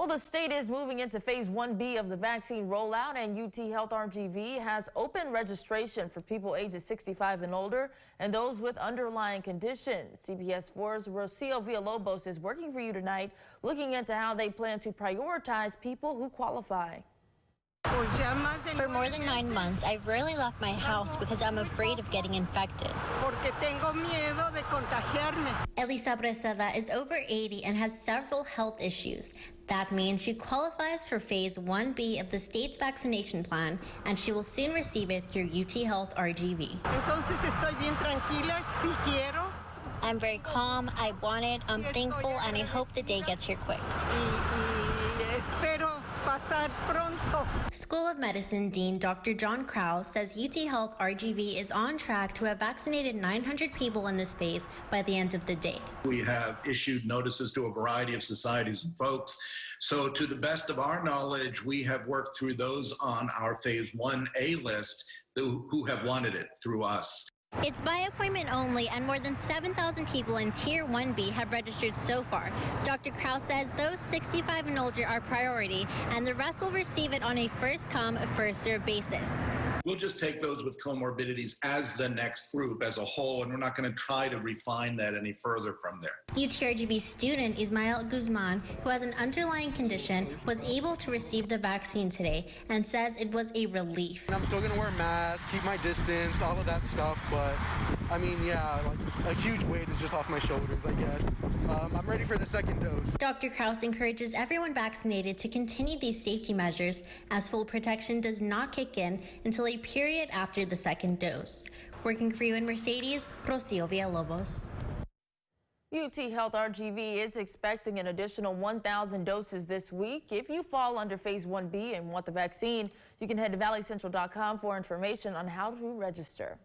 Well, the state is moving into phase 1B of the vaccine rollout, and UT Health RGV has open registration for people ages 65 and older and those with underlying conditions. CBS 4's Rocio Villalobos is working for you tonight, looking into how they plan to prioritize people who qualify. For more than 9 months, I've rarely left my house because I'm afraid of getting infected. Elisa Bresada is over 80 and has several health issues. That means she qualifies for phase 1B of the state's vaccination plan, and she will soon receive it through UT Health RGV. I'm very calm, I want it, I'm thankful, and I hope the day gets here quick. School of Medicine Dean Dr. John Krause says UT Health RGV is on track to have vaccinated 900 people in this phase by the end of the day. We have issued notices to a variety of societies and folks. So to the best of our knowledge, we have worked through those on our phase 1A list who have wanted it through us. It's by appointment only, and more than 7,000 people in Tier 1B have registered so far. Dr. Krause says those 65 and older are priority, and the rest will receive it on a first-come, first-served basis. We'll just take those with comorbidities as the next group as a whole, and we're not going to try to refine that any further from there. UTRGV student Ismael Guzman, who has an underlying condition, was able to receive the vaccine today and says it was a relief. I'm still going to wear a mask, keep my distance, all of that stuff, but I mean, yeah, like a huge weight is just off my shoulders, I guess. I'm ready for the second dose. Dr. Krause encourages everyone vaccinated to continue these safety measures, as full protection does not kick in until a period after the second dose. Working for you in Mercedes, Rocio Villalobos. UT Health RGV is expecting an additional 1,000 doses this week. If you fall under phase 1B and want the vaccine, you can head to valleycentral.com for information on how to register.